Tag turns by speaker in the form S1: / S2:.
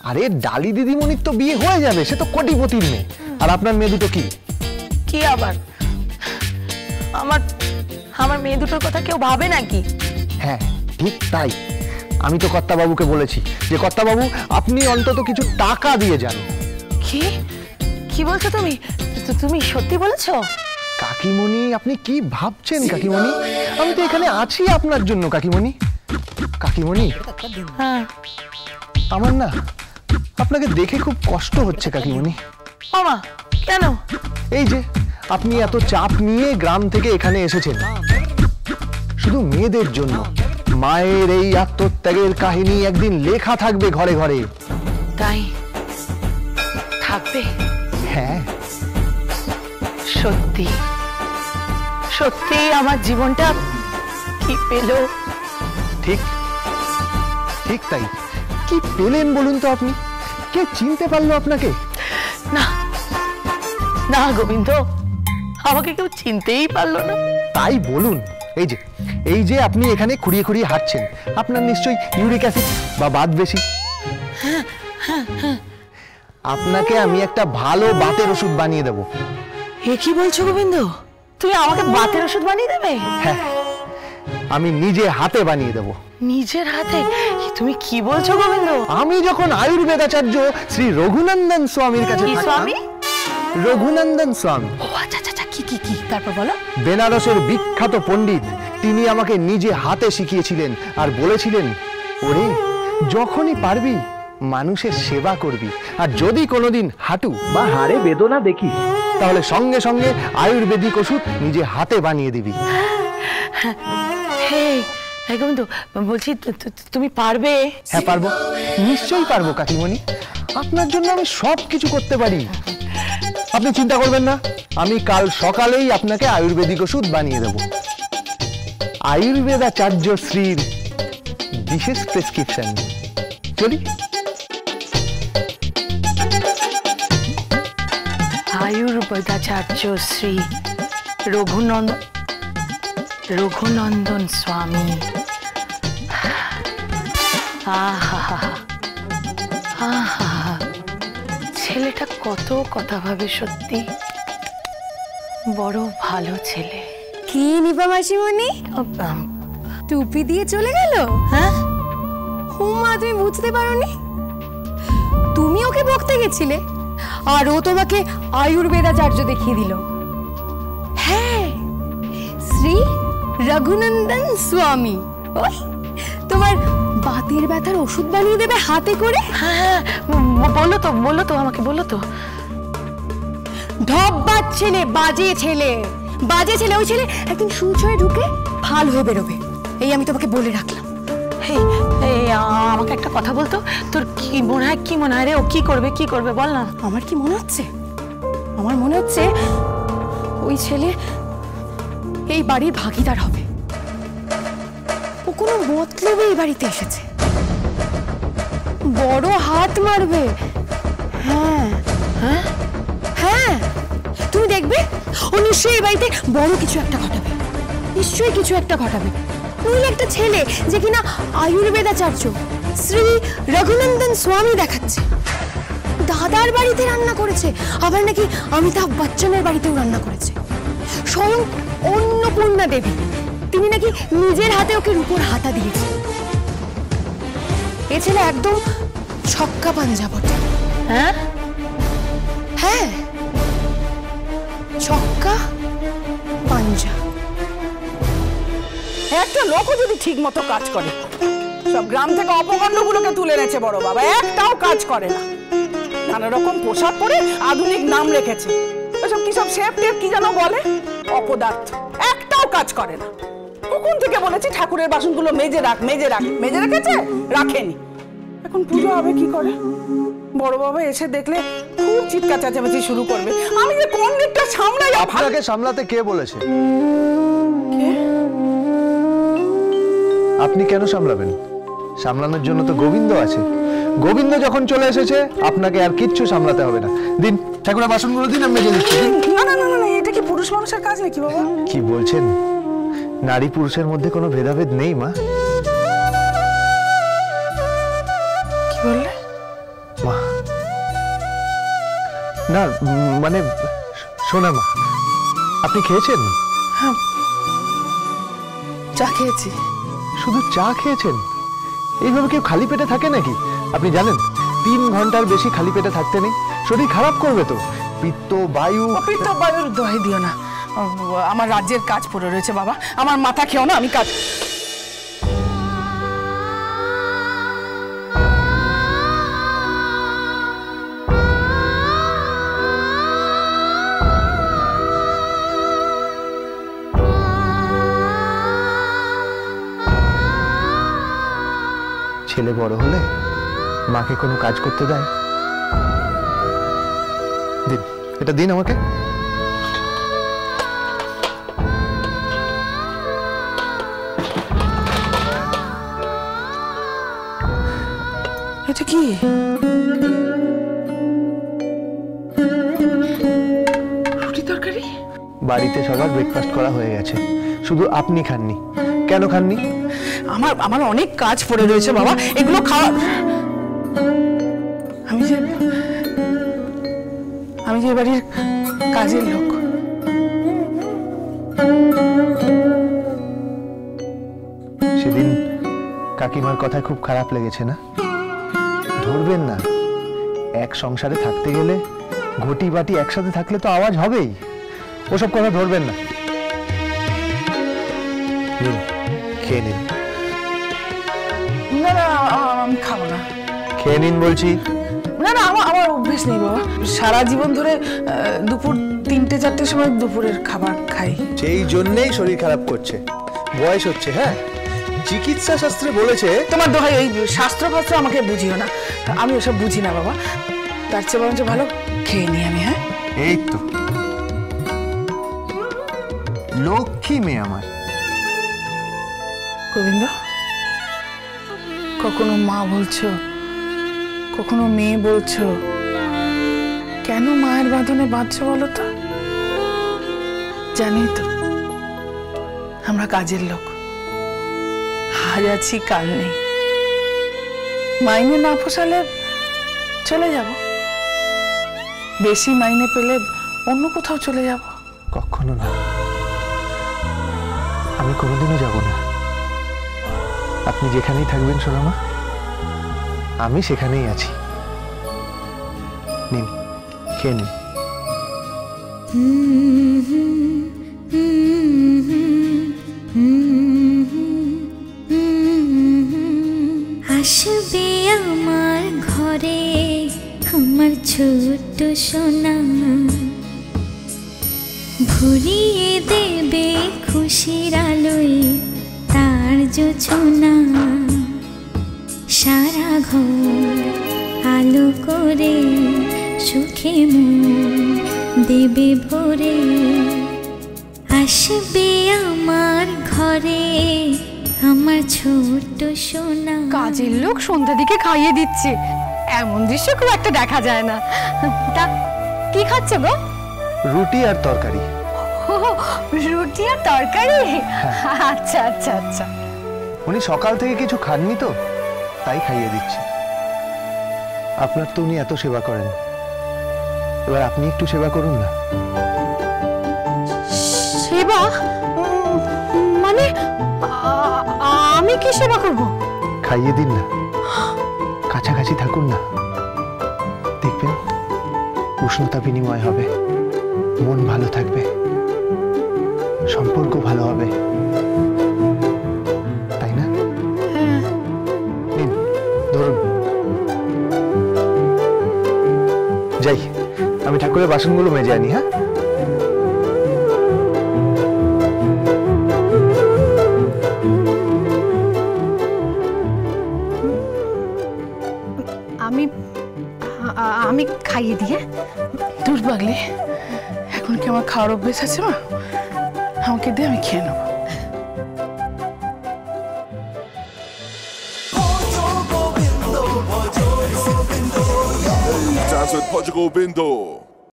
S1: আরে ডালি দিদিমণির তো বিয়ে হয়ে যাবে, সে তো কোটিপতির মেয়ে। আর আপনার মেয়ে দুটো কি
S2: কি আবার আমার আমার মেয়ে দুটোর কথা কেউ ভাবে নাকি?
S1: হ্যাঁ ঠিক তাই। আমি তো কর্তাবাবুকে বলেছি যে কর্তাবাবু আপনি অন্তত কিছু টাকা দিয়ে যান।
S2: কি কি বলছো তুমি? তুমি সত্যি বলেছো?
S1: কাকিমণি আপনি কি ভাবছেন কাকিমণি? আমি তো এখানে আছি আপনার জন্য কাকিমণি। কাকিমণি
S2: হ্যাঁ
S1: আমার না আপনাকে দেখে খুব কষ্ট হচ্ছে কাকিমণি।
S2: মামা কেন?
S1: এই যে আপনি এত চাপ নিয়ে গ্রাম থেকে এখানে এসেছেন শুধু মেয়েদের জন্য। মায়ের এই আত্মত্যাগের কাহিনী একদিন লেখা থাকবে ঘরে ঘরে।
S2: তাই থাকবে?
S1: হ্যাঁ
S2: সত্যি সত্যি আমার জীবনটা কি পেল?
S1: ঠিক ঠিক তাই। কি পেলেন বলুন তো আপনি? কে চিনতে পারলো আপনাকে?
S2: না না গোবিন্দ, আমাকে কেউ চিনতেই পারলো না।
S1: তাই বলুন, এই যে আপনি এখানে খুঁড়িয়ে খুঁড়িয়ে হাঁটছেন, আপনার নিশ্চয়ই ইউরিক অ্যাসিড বা বাত বেশি। আপনাকে আমি একটা ভালো বাতের ওষুধ বানিয়ে দেব।
S2: এ কি বলছো গোবিন্দ? তুমি আমাকে বাতের ওষুধ বানিয়ে দেবে?
S1: হ্যাঁ আমি নিজে হাতে বানিয়ে দেব।
S2: নিজের হাতে? তুমি কি বলছো গোবিন্দ?
S1: আমি যখন আয়ুর্বেদাচার্য শ্রী রঘুনন্দন স্বামীর কাছে থাকতাম।
S2: স্বামী?
S1: রঘুনন্দন স্বামী।
S2: ও আচ্ছা আচ্ছা, কি কি কি তারপর বলো।
S1: বেনারসের বিখ্যাত পণ্ডিত, তিনি আমাকে নিজে হাতে শিখিয়েছিলেন আর বলেছিলেন, ওরে যখনই পারবি মানুষের সেবা করবি, আর যদি কোনোদিন হাঁটু বা হাড়ে বেদনা দেখি তাহলে সঙ্গে সঙ্গে আয়ুর্বেদিক ওষুধ নিজে হাতে বানিয়ে দিবি।
S2: হ্যাঁ গোবিন্দ বলছি তুমি পারবে?
S1: হ্যাঁ পারবো, নিশ্চয়ই পারবো কাকিমণি। আপনার জন্য আমি সব কিছু করতে পারি, আপনি চিন্তা করবেন না। আমি কাল সকালেই আপনাকে আয়ুর্বেদিক ওষুধ বানিয়ে দেব। আয়ুর্বেদাচার্য শ্রীর বিশেষ প্রেসক্রিপশন। চলি।
S2: আয়ুর্বেদাচার্য শ্রী রঘুনন্দন স্বামী। ছেলেটা কত কথা ভাবে, সত্যি বড় ভালো ছেলে।
S3: কি নিপা মাসিমণি টুপি দিয়ে চলে গেল?
S2: হ্যাঁ
S3: হুমা তুমি বুঝতে পারোনি? তুমি ওকে বকতে গেছিলে আর ও তোমাকে আয়ুর্বেদাচার্য দেখিয়ে দিল। হ্যাঁ শ্রী রঘুনন্দন স্বামী, ওই তোমার বাতের ব্যথার ওষুধ বানিয়ে দেবে হাতে করে।
S2: হ্যাঁ বললো তো আমাকে বললো তো।
S3: ঢব্বার ছেলে, বাজে ছেলে, বাজে ছেলে। ওই ছেলে একদিন সুচয়ে ঢুকে ফাল হয়ে বেরোবে, এই আমি তোমাকে বলে রাখলাম।
S2: আমাকে একটা কথা বলতো, তোর কি মনে হয় রে? ও কি করবে বল না।
S3: আমার কি মনে হচ্ছে? আমার মনে হচ্ছে ওই ছেলে এই বাড়ির ভাগিদার হবে। ও কোনো মতলবে এই বাড়িতে এসেছে, বড় হাত মারবে। হ্যাঁ
S2: হ্যাঁ
S3: হ্যাঁ তুমি দেখবে ও নিশ্চয়ই এই বাড়িতে বড় কিছু একটা ঘটাবে, নিশ্চয়ই কিছু একটা ঘটাবে। নইলে একটা ছেলে যে কিনা আয়ুর্বেদাচার্য শ্রী রঘুনন্দন স্বামী দেখাচ্ছে, দাদার বাড়িতে রান্না করেছে, আবার নাকি অমিতাভ বচ্চনের বাড়িতেও রান্না করেছে। স্বয়ং অন্নপূর্ণা দেবী তিনি নাকি নিজের হাতে ওকে রূপোর হাতা দিয়েছে। এ ছেলে একদম ছক্কা পাঞ্জা বটে।
S2: হ্যাঁ
S3: হ্যাঁ ছক্কা পাঞ্জা।
S4: একটা লোকও যদি ঠিক মতো কাজ করে, সব গ্রাম থেকে অপকর্মগুলোকে তুলে এনেছে বড় বাবা, একটাও কাজ করে না। নানা রকম পোশাক পরে আধুনিক নাম রেখেছে, ওসব কি সব শেপ টেপ কি যেন বলে, অপদার্থ, একটাও কাজ করে না। কখন থেকে বলেছি ঠাকুরের বাসনগুলো মেজে রেখেছে, রাখেনি। এখন পুজো হবে কি করে? বড় বাবা এসে দেখলে খুব চিৎকার চেঁচামেচি শুরু করবে। আমি যে কোন দিকটা সামলাই।
S1: আপনাকে সামলাতে কে বলেছে? আপনি কেন সামলাবেন? সামলানোর জন্য তো গোবিন্দ আছে। গোবিন্দ যখন চলে এসেছে আপনাকে আর কিচ্ছু সামলাতে হবে না। দিন ঠাকুরের বাসনগুলো দিন, আমি মেজে দিচ্ছি।
S4: না না না না, এটা কি পুরুষ মানুষের কাজ নাকি বাবা?
S1: কি বলছেন? নারী পুরুষের মধ্যে কোনো ভেদাভেদ নেই মা।
S2: কি বললে?
S1: না মানে সোনা মা, আপনি খেয়েছেন?
S4: চা খেয়েছি।
S1: শুধু চা খেয়েছেন? এইভাবে কেউ খালি পেটে থাকে নাকি? আপনি জানেন 3 ঘন্টার বেশি খালি পেটে থাকতে নেই, শরীর খারাপ করবে তো। পিত্ত বায়ু
S4: বায়ুর দোহাই দিও না, আমার রাজ্যের কাজ পড়ে রয়েছে বাবা, আমার মাথা খেও না, আমি কাজ।
S1: ছেলে বড় হলে মাকে কোনো কাজ করতে দেয়? দিন, এটা দিন আমাকে।
S4: এটা কি? রুটি তরকারি?
S1: বাড়িতে সবার ব্রেকফাস্ট করা হয়ে গেছে, শুধু আপনি খাননি। কেন খাননি?
S4: আমার অনেক কাজ পড়ে রয়েছে বাবা, এগুলো খাওয়া। আমি যে বাড়ির কাজের লোক।
S1: সেদিন কাকিমার কথায় খুব খারাপ লেগেছে না? ধরবেন না, এক সংসারে থাকতে গেলে ঘটি বাটি একসাথে থাকলে তো আওয়াজ হবেই। ওসব কথা ধরবেন না। নিন, খেয়ে নিন।
S4: না না, আমি খাবো না।
S1: খেয়ে নিন বলছি।
S4: না না, আমার অভ্যেস নেই বাবা, সারা জীবন ধরে দুপুর 3টে-4টের সময় দুপুরের খাবার খাই।
S1: সেই জন্যেই শরীর খারাপ করছে, বয়স হচ্ছে। হ্যাঁ, চিকিৎসা শাস্ত্রে বলেছে।
S4: তোমার দোহাই, ওই শাস্ত্র আমাকে বুঝিও না, আমি ওসব বুঝি না বাবা। তার চেয়ে বরঞ্চ ভালো খেয়ে নি আমি। হ্যাঁ,
S1: এই তো লক্ষ্মী মেয়ে আমার।
S4: গোবিন্দ, কখনো মা বলছো, কখনো মেয়ে বলছো, কেন মায়ের বাঁধনে বাঁধছো বলো তো? জানি তো আমরা কাজের লোক, আজ আছি কাল নেই, মাইনে না পোষালে চলে যাব, বেশি মাইনে পেলে অন্য কোথাও চলে যাব।
S1: কখনো না, আমি কোনোদিনও যাব না। আপনি যেখানেই থাকবেন সোনামা, আমি সেখানেই আছি। নিন, খেয়ে নিন।
S5: আসবে আমার ঘরে আমার ছোট্ট সোনা, ভরিয়ে দেবে খুশির আলোয় তার জোছনা, সারা ঘর আলো করে সুখে মন দেবে ভরে। আসবে আমার ঘরে আমার ছোট্ট সোনা।
S3: কাজের লোক সন্ধ্যা দিকে খাইয়ে দিচ্ছে, এমন দৃশ্য খুব একটা দেখা যায় না। তা কি খাচ্ছে গো?
S1: রুটি আর তরকারি।
S3: ও, রুটি আর তরকারি? আচ্ছা আচ্ছা আচ্ছা।
S1: উনি সকাল থেকে কিছু খাননি তো, তাই খাইয়ে দিচ্ছি। আপনার তো উনি এত সেবা করেন, এবার আপনি একটু সেবা করুন না।
S3: সেবা মানে আমি কি সেবা করব?
S1: খাইয়ে দিন না, কাছাকাছি থাকুন না, দেখবেন উষ্ণতা বিনিময় হবে, মন ভালো থাকবে, সম্পর্ক ভালো হবে, তাই না? নিন, ধরুন। যাই, আমি ঠাকুরের বাসনগুলো মেজে আনি। হ্যাঁ,
S3: আমি খাইয়ে দিয়ে।
S4: দূর পাগলি, এখন কি আমার খাওয়ার অভ্যেস আছে মা? আমাকে দিয়ে আমি খেয়ে নেবো।
S6: Dance with Portugal Bindo.